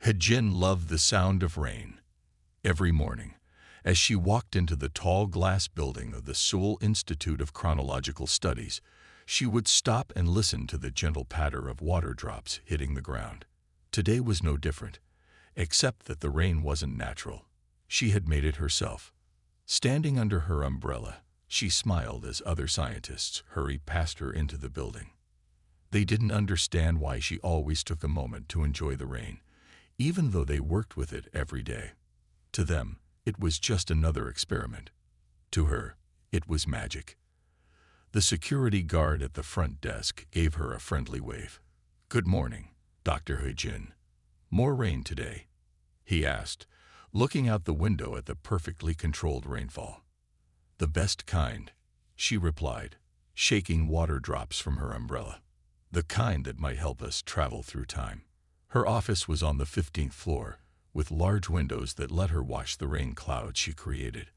Hejin loved the sound of rain. Every morning, as she walked into the tall glass building of the Seoul Institute of Chronological Studies, she would stop and listen to the gentle patter of water drops hitting the ground. Today was no different, except that the rain wasn't natural. She had made it herself. Standing under her umbrella, she smiled as other scientists hurried past her into the building. They didn't understand why she always took a moment to enjoy the rain, even though they worked with it every day. To them, it was just another experiment. To her, it was magic. The security guard at the front desk gave her a friendly wave. "Good morning, Dr. Hejin. More rain today?" he asked, looking out the window at the perfectly controlled rainfall. "The best kind," she replied, shaking water drops from her umbrella. "The kind that might help us travel through time." Her office was on the 15th floor, with large windows that let her watch the rain clouds she created.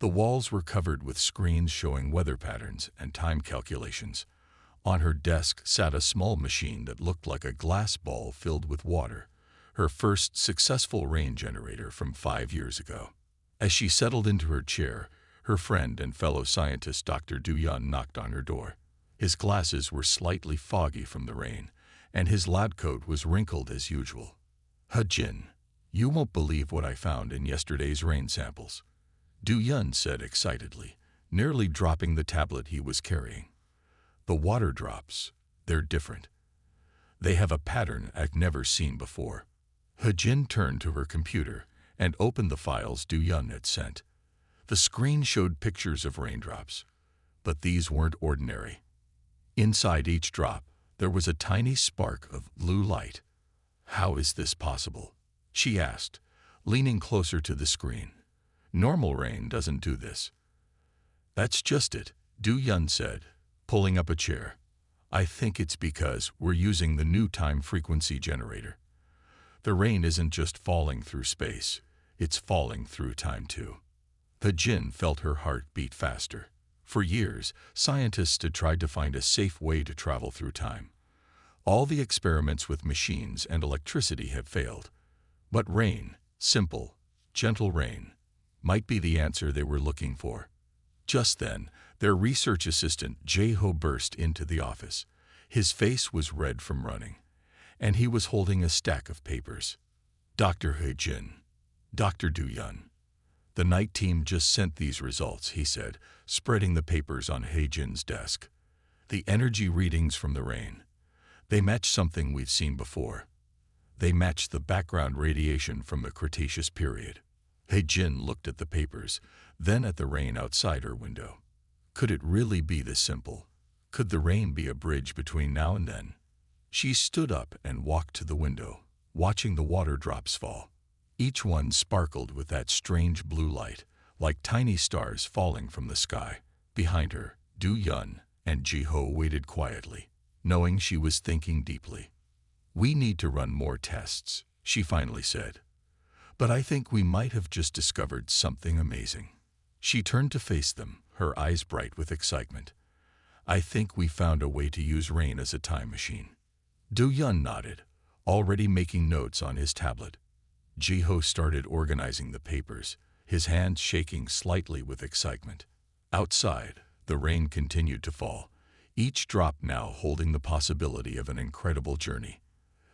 The walls were covered with screens showing weather patterns and time calculations. On her desk sat a small machine that looked like a glass ball filled with water, her first successful rain generator from 5 years ago. As she settled into her chair, her friend and fellow scientist Dr. Du-Yun knocked on her door. His glasses were slightly foggy from the rain, and his lab coat was wrinkled as usual. "Hejin, you won't believe what I found in yesterday's rain samples," Du-Yun said excitedly, nearly dropping the tablet he was carrying. "The water drops, they're different. They have a pattern I've never seen before." Hejin turned to her computer and opened the files Du-Yun had sent. The screen showed pictures of raindrops, but these weren't ordinary. Inside each drop, there was a tiny spark of blue light. "How is this possible?" she asked, leaning closer to the screen. "Normal rain doesn't do this." "That's just it," Du-Yun said, pulling up a chair. "I think it's because we're using the new time frequency generator. The rain isn't just falling through space, it's falling through time too." Hejin felt her heart beat faster. For years, scientists had tried to find a safe way to travel through time. All the experiments with machines and electricity had failed. But rain, simple, gentle rain, might be the answer they were looking for. Just then, their research assistant Jae-ho burst into the office. His face was red from running, and he was holding a stack of papers. "Dr. Hejin, Dr. Du-Yun, the night team just sent these results," he said, spreading the papers on Hejin's desk. "The energy readings from the rain. They match something we've seen before. They match the background radiation from the Cretaceous period." Hejin looked at the papers, then at the rain outside her window. Could it really be this simple? Could the rain be a bridge between now and then? She stood up and walked to the window, watching the water drops fall. Each one sparkled with that strange blue light, like tiny stars falling from the sky. Behind her, Du-Yun and Jae-ho waited quietly, knowing she was thinking deeply. "We need to run more tests," she finally said. "But I think we might have just discovered something amazing." She turned to face them, her eyes bright with excitement. "I think we found a way to use rain as a time machine." Du-Yun nodded, already making notes on his tablet. Jae-ho started organizing the papers, his hands shaking slightly with excitement. Outside, the rain continued to fall, each drop now holding the possibility of an incredible journey.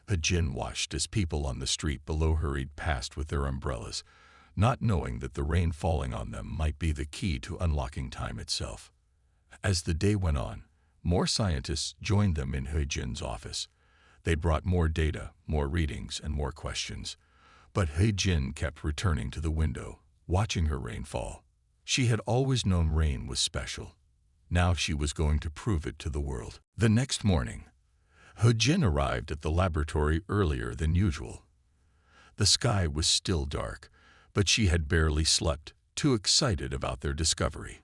Hejin watched as people on the street below hurried past with their umbrellas, not knowing that the rain falling on them might be the key to unlocking time itself. As the day went on, more scientists joined them in Hejin's office. They brought more data, more readings, and more questions. But Hejin kept returning to the window, watching her rain fall. She had always known rain was special. Now she was going to prove it to the world. The next morning, Hejin arrived at the laboratory earlier than usual. The sky was still dark, but she had barely slept, too excited about their discovery.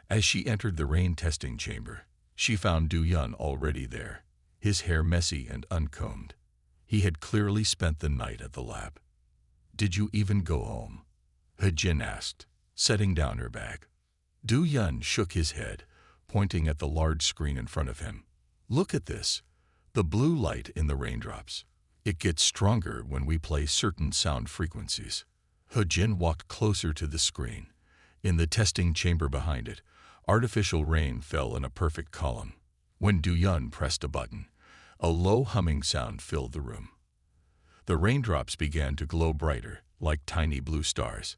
As she entered the rain testing chamber, she found Du-Yun already there, his hair messy and uncombed. He had clearly spent the night at the lab. "Did you even go home?" Hejin asked, setting down her bag. Du-Yun shook his head, pointing at the large screen in front of him. "Look at this, the blue light in the raindrops. It gets stronger when we play certain sound frequencies. He-Jin walked closer to the screen. In the testing chamber behind it, artificial rain fell in a perfect column. When Du-Yun pressed a button, a low humming sound filled the room. The raindrops began to glow brighter, like tiny blue stars.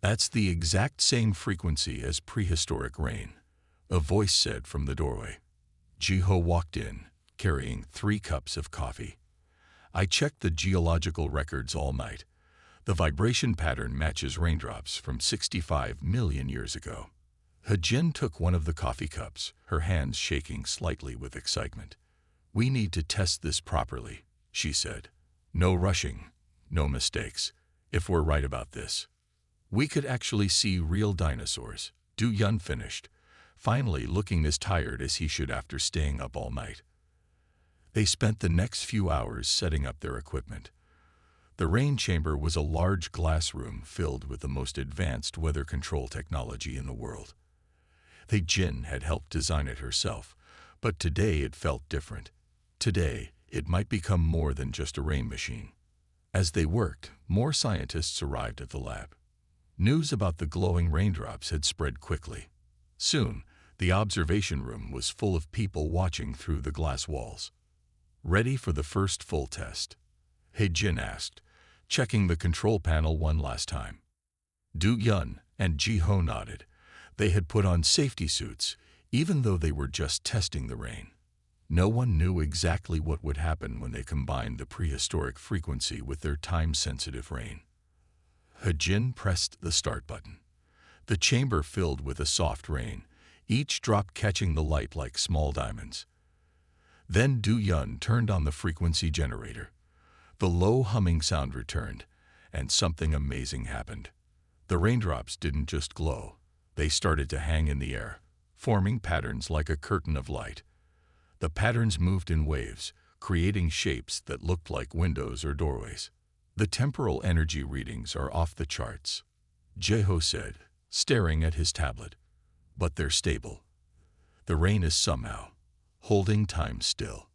That's the exact same frequency as prehistoric rain, a voice said from the doorway. Ji-ho walked in, carrying 3 cups of coffee. I checked the geological records all night. The vibration pattern matches raindrops from 65 million years ago. He-Jin took one of the coffee cups, her hands shaking slightly with excitement. We need to test this properly, she said. No rushing, no mistakes. If we're right about this, we could actually see real dinosaurs. Du-Yun finished, finally looking as tired as he should after staying up all night. They spent the next few hours setting up their equipment. The rain chamber was a large glass room filled with the most advanced weather control technology in the world. He-Jin had helped design it herself, but today it felt different. Today, it might become more than just a rain machine. As they worked, more scientists arrived at the lab. News about the glowing raindrops had spread quickly. Soon, the observation room was full of people watching through the glass walls. Ready for the first full test? He-Jin asked, checking the control panel one last time. Du-Yun and Ji-ho nodded. They had put on safety suits, even though they were just testing the rain. No one knew exactly what would happen when they combined the prehistoric frequency with their time-sensitive rain. He-Jin pressed the start button. The chamber filled with a soft rain, each drop catching the light like small diamonds. Then Du-Yun turned on the frequency generator. The low humming sound returned, and something amazing happened. The raindrops didn't just glow. They started to hang in the air, forming patterns like a curtain of light. The patterns moved in waves, creating shapes that looked like windows or doorways. The temporal energy readings are off the charts, Ji-ho said, staring at his tablet. But they're stable. The rain is somehow holding time still.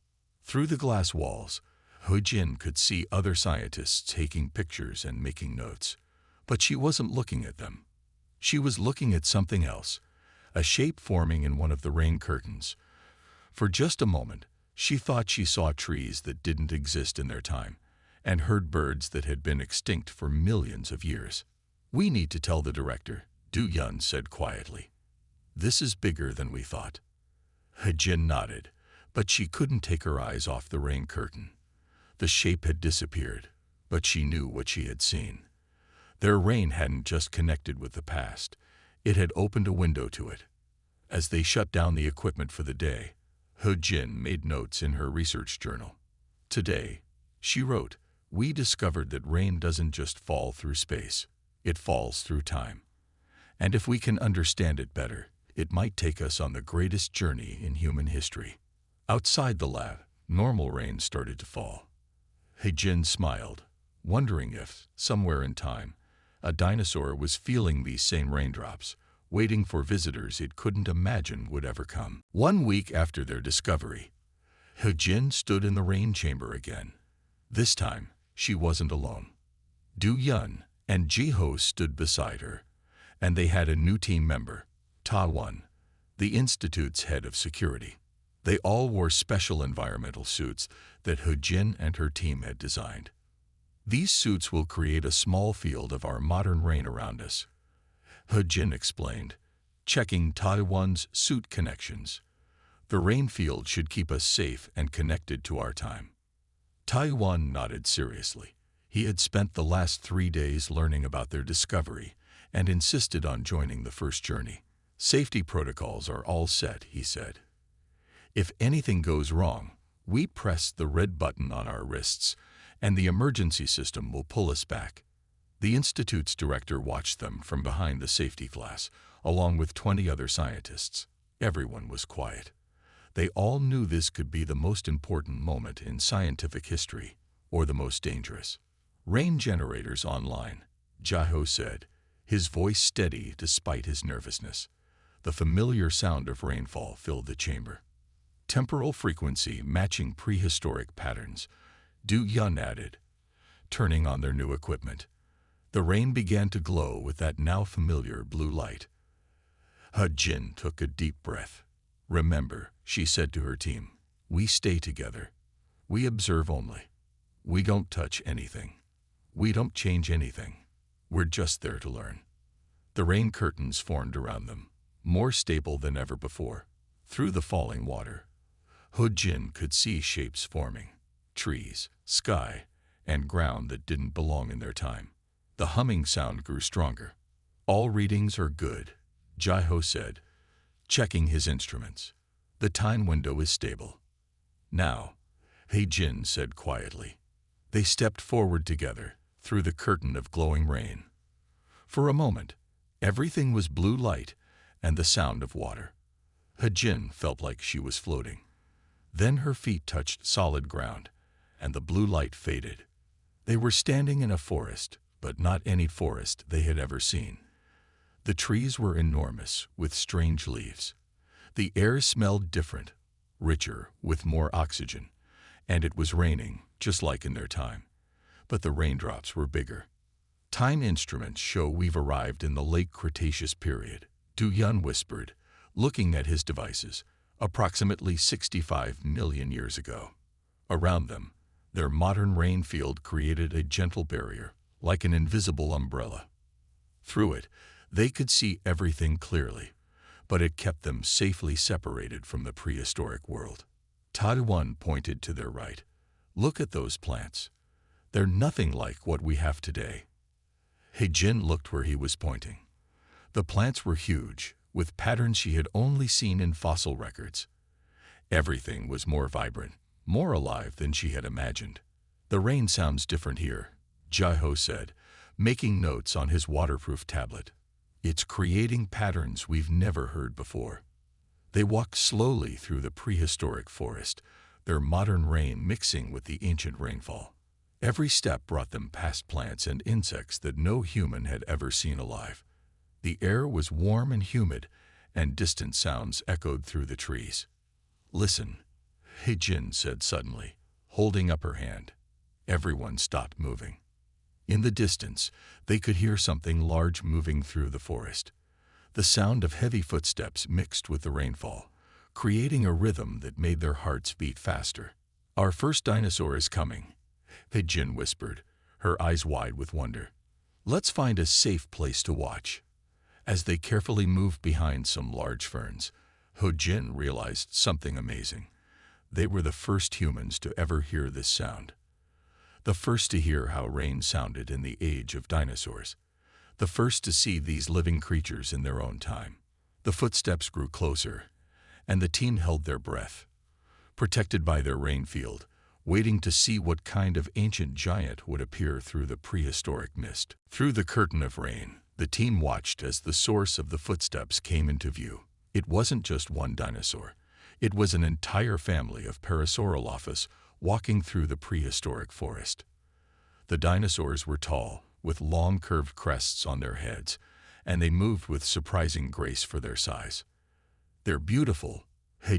Through the glass walls, He-Jin could see other scientists taking pictures and making notes. But she wasn't looking at them. She was looking at something else, a shape forming in one of the rain curtains. For just a moment, she thought she saw trees that didn't exist in their time, and heard birds that had been extinct for millions of years. We need to tell the director, Du-Yun said quietly. This is bigger than we thought. He-Jin nodded, but she couldn't take her eyes off the rain curtain. The shape had disappeared, but she knew what she had seen. Their rain hadn't just connected with the past, it had opened a window to it. As they shut down the equipment for the day, He-Jin made notes in her research journal. Today, she wrote, we discovered that rain doesn't just fall through space, it falls through time. And if we can understand it better, it might take us on the greatest journey in human history. Outside the lab, normal rain started to fall. He-Jin smiled, wondering if, somewhere in time, a dinosaur was feeling these same raindrops, waiting for visitors it couldn't imagine would ever come. 1 week after their discovery, He-Jin stood in the rain chamber again. This time, she wasn't alone. Du-Yun and Ji-ho stood beside her, and they had a new team member, Ta-Won, the Institute's head of security. They all wore special environmental suits that He-Jin and her team had designed. These suits will create a small field of our modern rain around us, He-Jin explained, checking Ta-Won's suit connections. The rain field should keep us safe and connected to our time. Ta-Won nodded seriously. He had spent the last 3 days learning about their discovery and insisted on joining the first journey. Safety protocols are all set, he said. If anything goes wrong, we press the red button on our wrists, and the emergency system will pull us back. The Institute's director watched them from behind the safety glass, along with 20 other scientists. Everyone was quiet. They all knew this could be the most important moment in scientific history, or the most dangerous. Rain generators online, Ji-ho said, his voice steady despite his nervousness. The familiar sound of rainfall filled the chamber. Temporal frequency matching prehistoric patterns, Du Yun added, turning on their new equipment. The rain began to glow with that now familiar blue light. Jin took a deep breath. Remember, she said to her team, we stay together. We observe only. We don't touch anything. We don't change anything. We're just there to learn. The rain curtains formed around them, more stable than ever before. Through the falling water, Jin could see shapes forming, trees, sky, and ground that didn't belong in their time. The humming sound grew stronger. All readings are good, Jai-ho said, checking his instruments. The time window is stable. Now, Jin said quietly. They stepped forward together, through the curtain of glowing rain. For a moment, everything was blue light and the sound of water. Jin felt like she was floating. Then her feet touched solid ground, and the blue light faded. They were standing in a forest, but not any forest they had ever seen. The trees were enormous, with strange leaves. The air smelled different, richer, with more oxygen, and it was raining, just like in their time. But the raindrops were bigger. Time instruments show we've arrived in the late Cretaceous period, Du Yun whispered, looking at his devices, approximately 65 million years ago. Around them, their modern rain field created a gentle barrier, like an invisible umbrella. Through it, they could see everything clearly, but it kept them safely separated from the prehistoric world. Taiwan pointed to their right. Look at those plants. They're nothing like what we have today. Jin looked where he was pointing. The plants were huge, with patterns she had only seen in fossil records. Everything was more vibrant, more alive than she had imagined. The rain sounds different here, Jai-ho said, making notes on his waterproof tablet. It's creating patterns we've never heard before. They walked slowly through the prehistoric forest, their modern rain mixing with the ancient rainfall. Every step brought them past plants and insects that no human had ever seen alive. The air was warm and humid, and distant sounds echoed through the trees. Listen, Jin said suddenly, holding up her hand. Everyone stopped moving. In the distance, they could hear something large moving through the forest. The sound of heavy footsteps mixed with the rainfall, creating a rhythm that made their hearts beat faster. Our first dinosaur is coming, Jin whispered, her eyes wide with wonder. Let's find a safe place to watch. As they carefully moved behind some large ferns, Jin realized something amazing. They were the first humans to ever hear this sound. The first to hear how rain sounded in the age of dinosaurs. The first to see these living creatures in their own time. The footsteps grew closer, and the team held their breath, protected by their rain field, waiting to see what kind of ancient giant would appear through the prehistoric mist. Through the curtain of rain, the team watched as the source of the footsteps came into view. It wasn't just one dinosaur. It was an entire family of Parasaurolophus walking through the prehistoric forest. The dinosaurs were tall, with long curved crests on their heads, and they moved with surprising grace for their size. They're beautiful,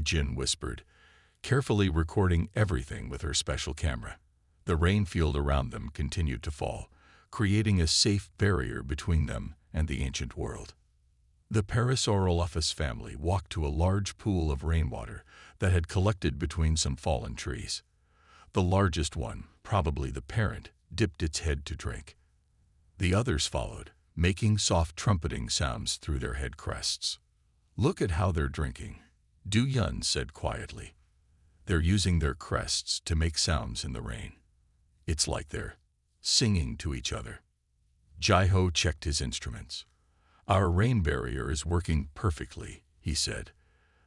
Jin whispered, carefully recording everything with her special camera. The rain field around them continued to fall, creating a safe barrier between them and the ancient world. The Parasaurolophus family walked to a large pool of rainwater that had collected between some fallen trees. The largest one, probably the parent, dipped its head to drink. The others followed, making soft trumpeting sounds through their head crests. Look at how they're drinking, Du Yun said quietly. They're using their crests to make sounds in the rain. It's like they're singing to each other. Jai-ho checked his instruments. Our rain barrier is working perfectly, he said.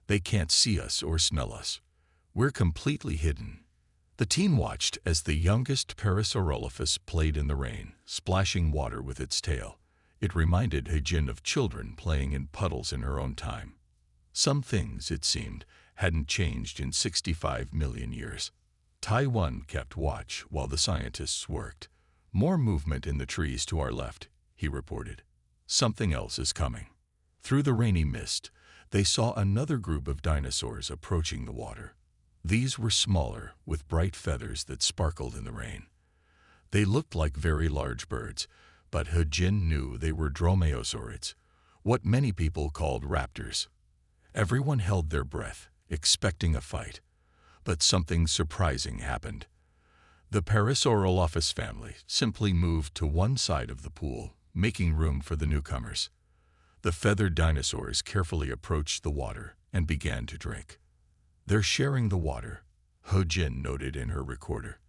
They can't see us or smell us. We're completely hidden. The team watched as the youngest Parasaurolophus played in the rain, splashing water with its tail. It reminded Jin of children playing in puddles in her own time. Some things, it seemed, hadn't changed in 65 million years. Taiwan kept watch while the scientists worked. More movement in the trees to our left, he reported. Something else is coming. Through the rainy mist, they saw another group of dinosaurs approaching the water. These were smaller, with bright feathers that sparkled in the rain. They looked like very large birds, but He-Jin knew they were dromaeosaurids, what many people called raptors. Everyone held their breath, expecting a fight. But something surprising happened. The Parasaurolophus family simply moved to one side of the pool, making room for the newcomers. The feathered dinosaurs carefully approached the water and began to drink. "They're sharing the water," He-Jin noted in her recorder.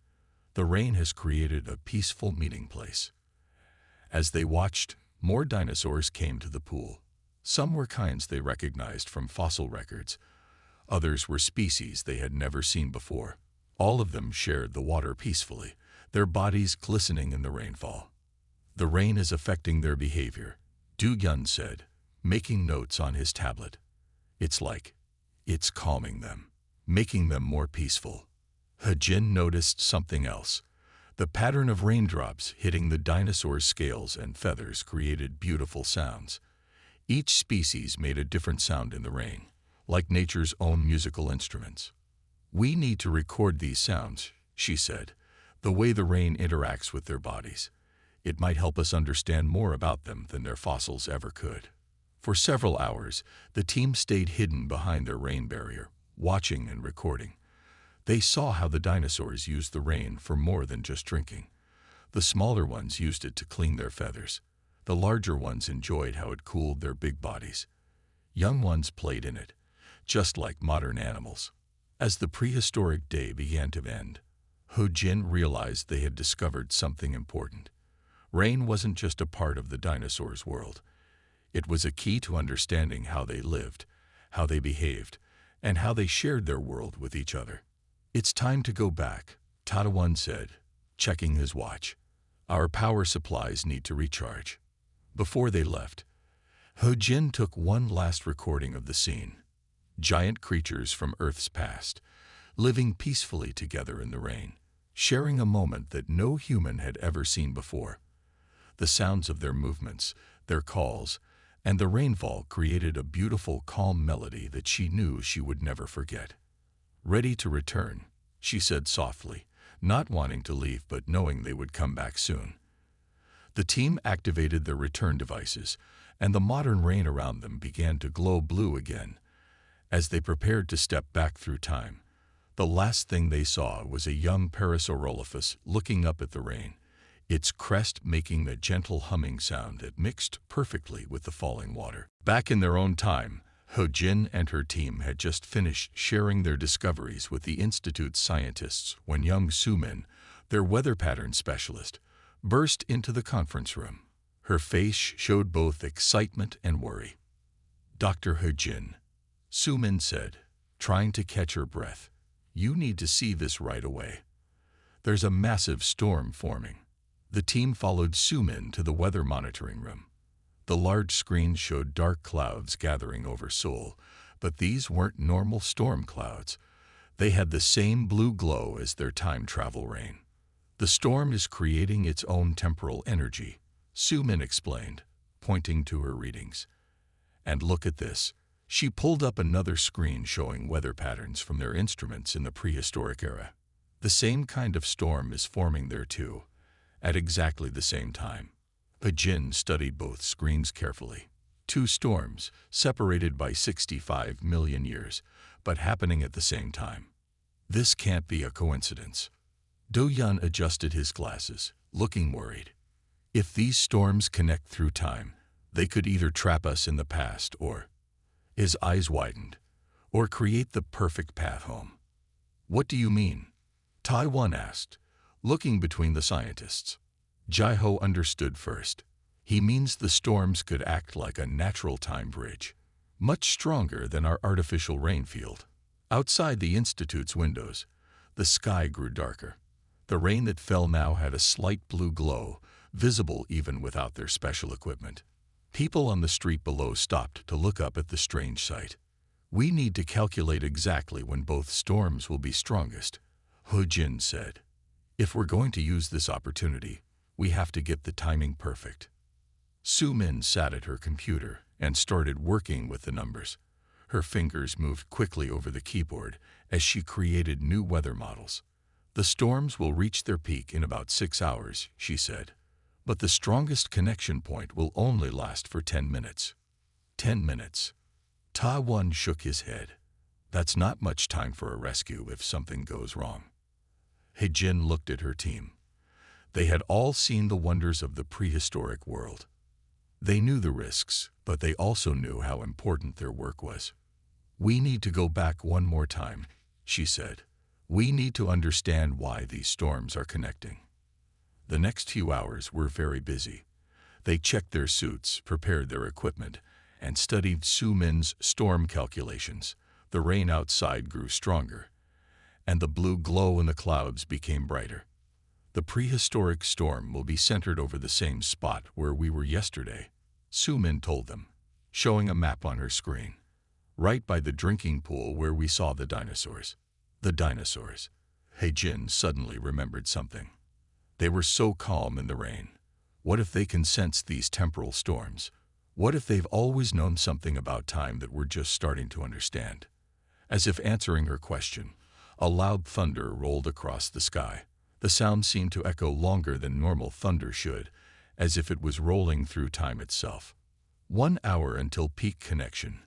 "The rain has created a peaceful meeting place." As they watched, more dinosaurs came to the pool. Some were kinds they recognized from fossil records. Others were species they had never seen before. All of them shared the water peacefully, their bodies glistening in the rainfall. "The rain is affecting their behavior," Du-Yun said, making notes on his tablet. It's calming them, making them more peaceful." He-Jin noticed something else. The pattern of raindrops hitting the dinosaur's scales and feathers created beautiful sounds. Each species made a different sound in the rain, like nature's own musical instruments. "We need to record these sounds," she said, "the way the rain interacts with their bodies. It might help us understand more about them than their fossils ever could." For several hours, the team stayed hidden behind their rain barrier, watching and recording. They saw how the dinosaurs used the rain for more than just drinking. The smaller ones used it to clean their feathers. The larger ones enjoyed how it cooled their big bodies. Young ones played in it, just like modern animals. As the prehistoric day began to end, He-Jin realized they had discovered something important. Rain wasn't just a part of the dinosaurs' world. It was a key to understanding how they lived, how they behaved, and how they shared their world with each other. "It's time to go back," Tadawon said, checking his watch. "Our power supplies need to recharge." Before they left, He-Jin took one last recording of the scene. Giant creatures from Earth's past, living peacefully together in the rain, sharing a moment that no human had ever seen before. The sounds of their movements, their calls, and the rainfall created a beautiful, calm melody that she knew she would never forget. "Ready to return," she said softly, not wanting to leave but knowing they would come back soon. The team activated their return devices, and the modern rain around them began to glow blue again. As they prepared to step back through time, the last thing they saw was a young Parasaurolophus looking up at the rain, its crest making the gentle humming sound that mixed perfectly with the falling water. Back in their own time, He-Jin and her team had just finished sharing their discoveries with the Institute's scientists when young Sumin, their weather pattern specialist, burst into the conference room. Her face showed both excitement and worry. "Dr. He-Jin," Sumin said, trying to catch her breath, "you need to see this right away. There's a massive storm forming." The team followed Sumin to the weather monitoring room. The large screen showed dark clouds gathering over Seoul, but these weren't normal storm clouds. They had the same blue glow as their time travel rain. "The storm is creating its own temporal energy," Sumin explained, pointing to her readings. "And look at this." She pulled up another screen showing weather patterns from their instruments in the prehistoric era. "The same kind of storm is forming there too, at exactly the same time." He-Jin studied both screens carefully. Two storms, separated by 65 million years, but happening at the same time. "This can't be a coincidence." Do-Yun adjusted his glasses, looking worried. "If these storms connect through time, they could either trap us in the past or," his eyes widened, "or create the perfect path home." "What do you mean?" Taiwan asked, looking between the scientists. Jai-Ho understood first. "He means the storms could act like a natural time bridge, much stronger than our artificial rain field." Outside the Institute's windows, the sky grew darker. The rain that fell now had a slight blue glow, visible even without their special equipment. People on the street below stopped to look up at the strange sight. "We need to calculate exactly when both storms will be strongest," He-Jin said. "If we're going to use this opportunity, we have to get the timing perfect." Sumin sat at her computer and started working with the numbers. Her fingers moved quickly over the keyboard as she created new weather models. "The storms will reach their peak in about 6 hours," she said. "But the strongest connection point will only last for 10 minutes. 10 minutes. Ta-One shook his head. "That's not much time for a rescue if something goes wrong." He-Jin looked at her team. They had all seen the wonders of the prehistoric world. They knew the risks, but they also knew how important their work was. "We need to go back one more time," she said. "We need to understand why these storms are connecting." The next few hours were very busy. They checked their suits, prepared their equipment, and studied Su-Min's storm calculations. The rain outside grew stronger, and the blue glow in the clouds became brighter. "The prehistoric storm will be centered over the same spot where we were yesterday," Su-Min told them, showing a map on her screen. "Right by the drinking pool where we saw the dinosaurs." The dinosaurs. He-Jin suddenly remembered something. They were so calm in the rain. What if they can sense these temporal storms? What if they've always known something about time that we're just starting to understand? As if answering her question, a loud thunder rolled across the sky. The sound seemed to echo longer than normal thunder should, as if it was rolling through time itself. 1 hour until peak connection,"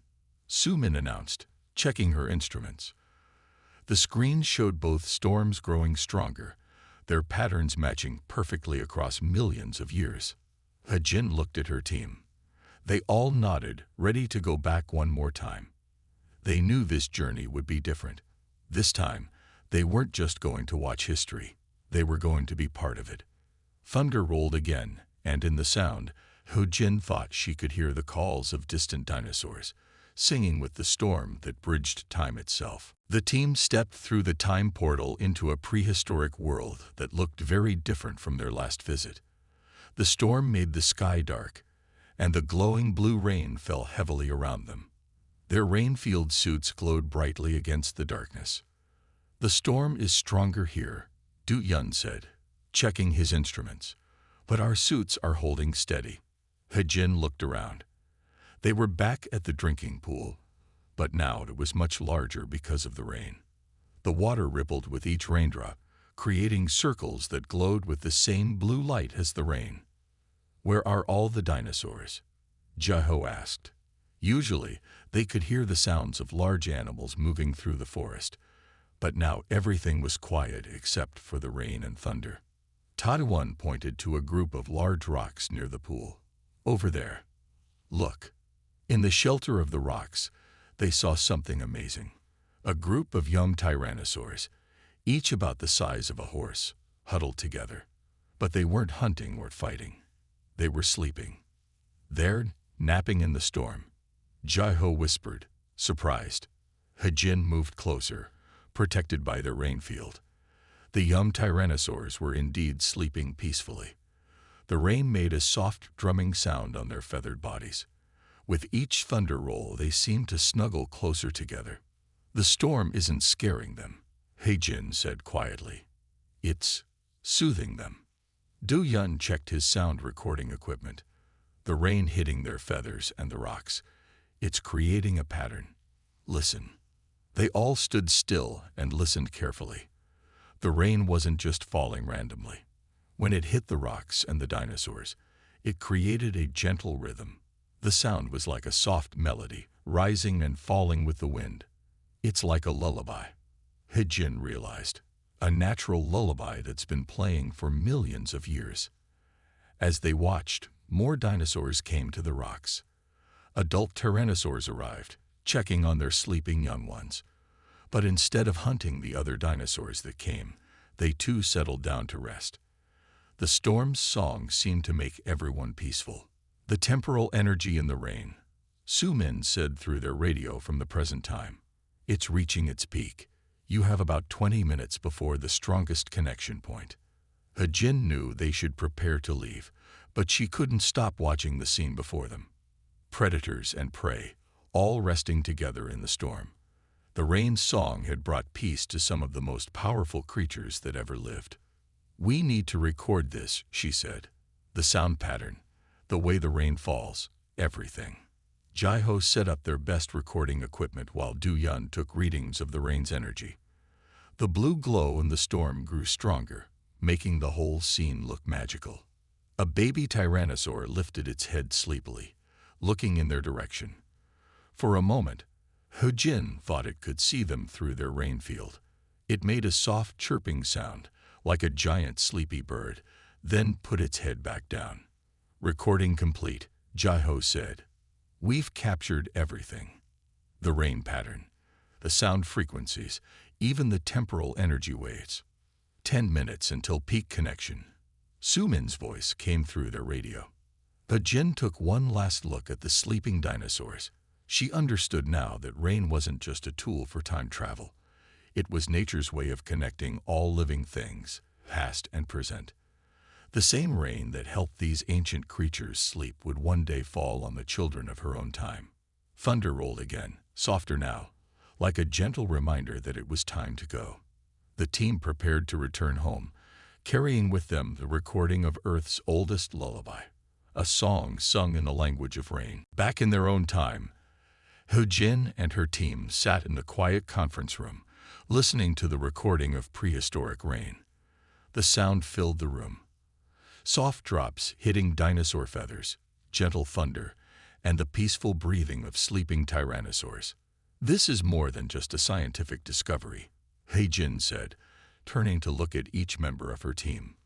Su-Min announced, checking her instruments. The screen showed both storms growing stronger, their patterns matching perfectly across millions of years. He-Jin looked at her team. They all nodded, ready to go back one more time. They knew this journey would be different. This time, they weren't just going to watch history. They were going to be part of it. Thunder rolled again, and in the sound, He-Jin thought she could hear the calls of distant dinosaurs, singing with the storm that bridged time itself. The team stepped through the time portal into a prehistoric world that looked very different from their last visit. The storm made the sky dark, and the glowing blue rain fell heavily around them. Their rain-filled suits glowed brightly against the darkness. "The storm is stronger here," Du-Yun said, checking his instruments. "But our suits are holding steady." He-Jin looked around. They were back at the drinking pool, but now it was much larger because of the rain. The water rippled with each raindrop, creating circles that glowed with the same blue light as the rain. "Where are all the dinosaurs?" Jaho asked. Usually, they could hear the sounds of large animals moving through the forest, but now everything was quiet except for the rain and thunder. Ta-One pointed to a group of large rocks near the pool. "Over there. Look." In the shelter of the rocks, they saw something amazing. A group of young tyrannosaurs, each about the size of a horse, huddled together. But they weren't hunting or fighting. They were sleeping. There, napping in the storm. Jaho whispered, surprised. He-Jin moved closer, protected by their rainfield. The young tyrannosaurs were indeed sleeping peacefully. The rain made a soft drumming sound on their feathered bodies. With each thunder roll, they seemed to snuggle closer together. "The storm isn't scaring them," He-Jin said quietly. "It's soothing them." Du-Yun checked his sound recording equipment. The rain hitting their feathers and the rocks. "It's creating a pattern. Listen." They all stood still and listened carefully. The rain wasn't just falling randomly. When it hit the rocks and the dinosaurs, it created a gentle rhythm. The sound was like a soft melody, rising and falling with the wind. "It's like a lullaby," He-Jin realized. "A natural lullaby that's been playing for millions of years." As they watched, more dinosaurs came to the rocks. Adult tyrannosaurs arrived, checking on their sleeping young ones. But instead of hunting the other dinosaurs that came, they too settled down to rest. The storm's song seemed to make everyone peaceful. "The temporal energy in the rain," Su-Min said through their radio from the present time. "It's reaching its peak. You have about 20 minutes before the strongest connection point." He-Jin knew they should prepare to leave, but she couldn't stop watching the scene before them. Predators and prey, all resting together in the storm. The rain's song had brought peace to some of the most powerful creatures that ever lived. "We need to record this," she said. "The sound pattern, the way the rain falls, everything." Jai-ho set up their best recording equipment while Du-yun took readings of the rain's energy. The blue glow in the storm grew stronger, making the whole scene look magical. A baby tyrannosaur lifted its head sleepily, looking in their direction. For a moment, He-jin thought it could see them through their rainfield. It made a soft chirping sound, like a giant sleepy bird, then put its head back down. "Recording complete," Jai-ho said. "We've captured everything. The rain pattern, the sound frequencies, even the temporal energy waves. 10 minutes until peak connection." Sumin's voice came through their radio. He-jin took one last look at the sleeping dinosaurs. She understood now that rain wasn't just a tool for time travel. It was nature's way of connecting all living things, past and present. The same rain that helped these ancient creatures sleep would one day fall on the children of her own time. Thunder rolled again, softer now, like a gentle reminder that it was time to go. The team prepared to return home, carrying with them the recording of Earth's oldest lullaby, a song sung in the language of rain. Back in their own time, He-jin and her team sat in the quiet conference room, listening to the recording of prehistoric rain. The sound filled the room. Soft drops hitting dinosaur feathers, gentle thunder, and the peaceful breathing of sleeping tyrannosaurs. "This is more than just a scientific discovery," He-jin said, turning to look at each member of her team.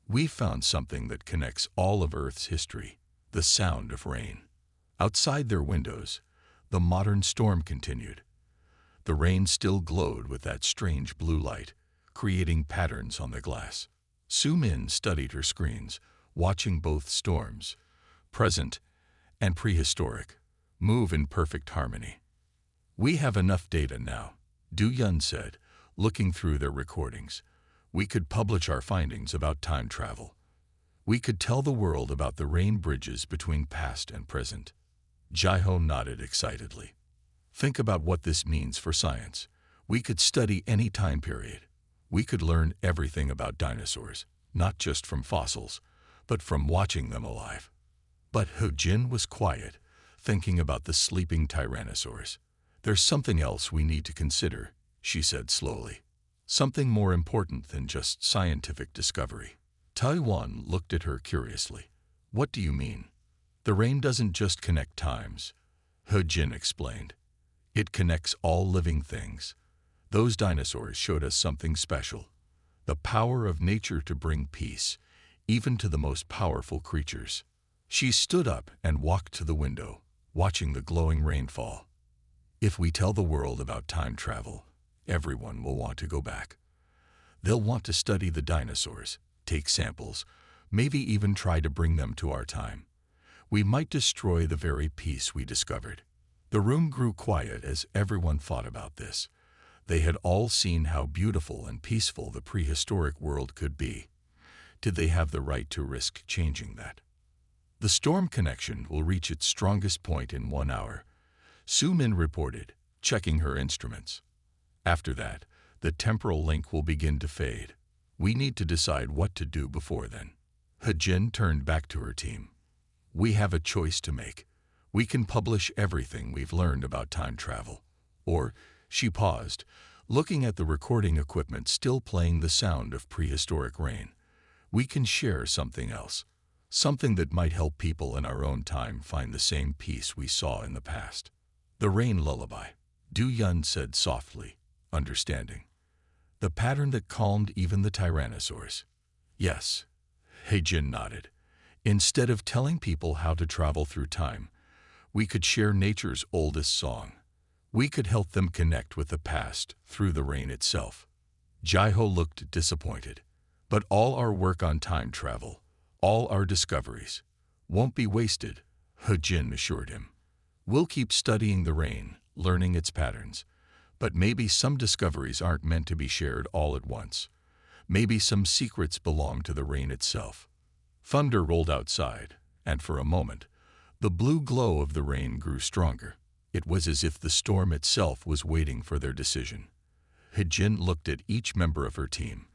"We found something that connects all of Earth's history, the sound of rain." Outside their windows, the modern storm continued. The rain still glowed with that strange blue light, creating patterns on the glass. Sumin studied her screens, watching both storms, present and prehistoric, move in perfect harmony. "We have enough data now," Du-yun said, looking through their recordings. "We could publish our findings about time travel. We could tell the world about the rain bridges between past and present." Jai-ho nodded excitedly. "Think about what this means for science. We could study any time period. We could learn everything about dinosaurs, not just from fossils, but from watching them alive." But He-jin was quiet, thinking about the sleeping tyrannosaurs. "There's something else we need to consider," she said slowly. "Something more important than just scientific discovery." Taiwan looked at her curiously. "What do you mean?" "The rain doesn't just connect times," He-jin explained. "It connects all living things. Those dinosaurs showed us something special. The power of nature to bring peace, even to the most powerful creatures." She stood up and walked to the window, watching the glowing rainfall. "If we tell the world about time travel, everyone will want to go back. They'll want to study the dinosaurs, take samples, maybe even try to bring them to our time. We might destroy the very peace we discovered." The room grew quiet as everyone thought about this. They had all seen how beautiful and peaceful the prehistoric world could be. Did they have the right to risk changing that? "The storm connection will reach its strongest point in 1 hour," Sumin reported, checking her instruments. "After that, the temporal link will begin to fade. We need to decide what to do before then." He-jin turned back to her team. "We have a choice to make. We can publish everything we've learned about time travel. Or," she paused, looking at the recording equipment still playing the sound of prehistoric rain, "we can share something else. Something that might help people in our own time find the same peace we saw in the past." "The rain lullaby," Du-yun said softly, understanding. "The pattern that calmed even the tyrannosaurs." "Yes," He-jin nodded. "Instead of telling people how to travel through time, we could share nature's oldest song. We could help them connect with the past through the rain itself." Jai-ho looked disappointed. "But all our work on time travel, all our discoveries, won't be wasted," He-jin assured him. "We'll keep studying the rain, learning its patterns. But maybe some discoveries aren't meant to be shared all at once. Maybe some secrets belong to the rain itself." Thunder rolled outside, and for a moment, the blue glow of the rain grew stronger. It was as if the storm itself was waiting for their decision. He-jin looked at each member of her team,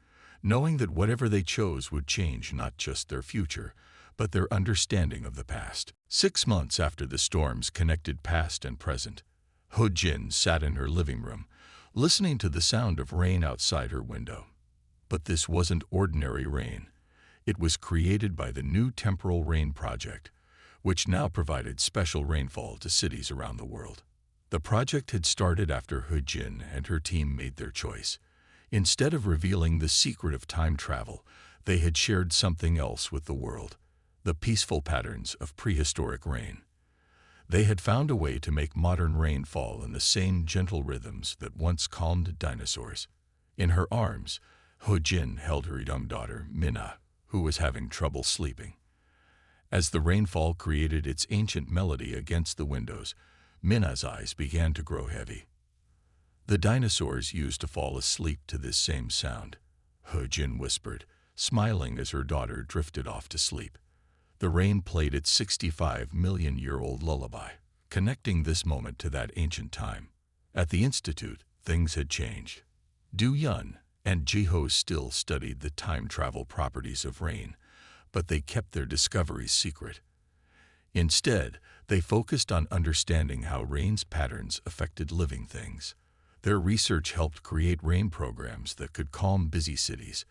knowing that whatever they chose would change not just their future, but their understanding of the past. 6 months after the storms connected past and present, Ho-Jin sat in her living room, listening to the sound of rain outside her window. But this wasn't ordinary rain. It was created by the new Temporal Rain Project, which now provided special rainfall to cities around the world. The project had started after Ho-Jin and her team made their choice. Instead of revealing the secret of time travel, they had shared something else with the world: the peaceful patterns of prehistoric rain. They had found a way to make modern rain fall in the same gentle rhythms that once calmed dinosaurs. In her arms, Ho-Jin held her young daughter, Minna, who was having trouble sleeping. As the rainfall created its ancient melody against the windows, Minna's eyes began to grow heavy. The dinosaurs used to fall asleep to this same sound, Ho-Jin whispered, smiling as her daughter drifted off to sleep. The rain played its 65-million-year-old lullaby, connecting this moment to that ancient time. At the Institute, things had changed. Do-Yun and Ji-Ho still studied the time travel properties of rain, but they kept their discoveries secret. Instead, they focused on understanding how rain's patterns affected living things. Their research helped create rain programs that could calm busy cities,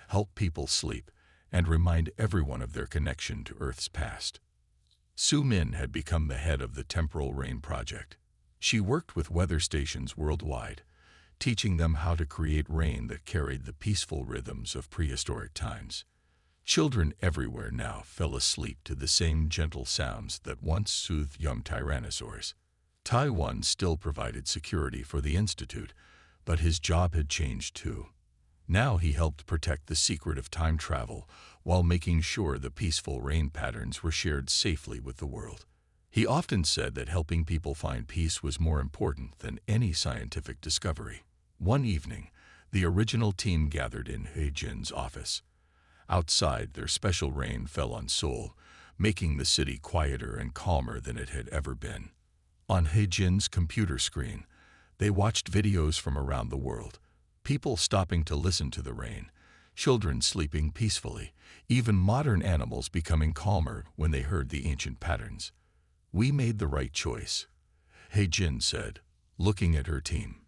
help people sleep, and remind everyone of their connection to Earth's past. Su-Min had become the head of the Temporal Rain Project. She worked with weather stations worldwide, teaching them how to create rain that carried the peaceful rhythms of prehistoric times. Children everywhere now fell asleep to the same gentle sounds that once soothed young tyrannosaurs. Taiwan still provided security for the Institute, but his job had changed too. Now he helped protect the secret of time travel while making sure the peaceful rain patterns were shared safely with the world. He often said that helping people find peace was more important than any scientific discovery. One evening, the original team gathered in Ho-Jin's office. Outside, their special rain fell on Seoul, making the city quieter and calmer than it had ever been. On Ho-Jin's computer screen, they watched videos from around the world. People stopping to listen to the rain, children sleeping peacefully, even modern animals becoming calmer when they heard the ancient patterns. "We made the right choice," Ho-Jin said, looking at her team.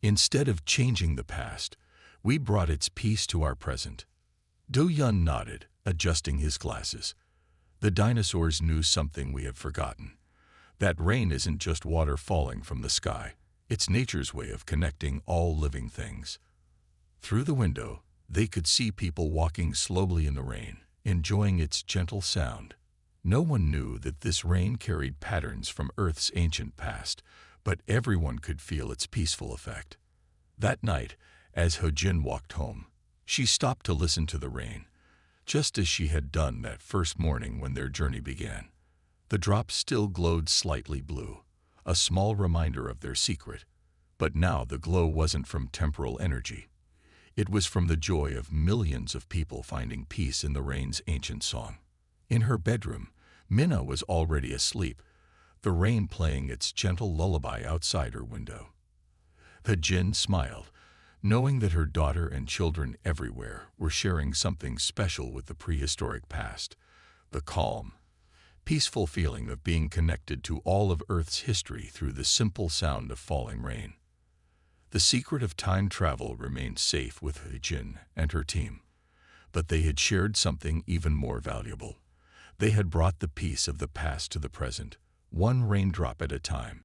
"Instead of changing the past, we brought its peace to our present." Do-Yun nodded, adjusting his glasses. "The dinosaurs knew something we have forgotten. That rain isn't just water falling from the sky. It's nature's way of connecting all living things." Through the window, they could see people walking slowly in the rain, enjoying its gentle sound. No one knew that this rain carried patterns from Earth's ancient past, but everyone could feel its peaceful effect. That night, as Ho-Jin walked home, she stopped to listen to the rain, just as she had done that first morning when their journey began. The drops still glowed slightly blue, a small reminder of their secret. But now the glow wasn't from temporal energy. It was from the joy of millions of people finding peace in the rain's ancient song. In her bedroom, Minna was already asleep, the rain playing its gentle lullaby outside her window. Ho-Jin smiled, knowing that her daughter and children everywhere were sharing something special with the prehistoric past: the calm, peaceful feeling of being connected to all of Earth's history through the simple sound of falling rain. The secret of time travel remained safe with Ho-Jin and her team, but they had shared something even more valuable. They had brought the peace of the past to the present, one raindrop at a time.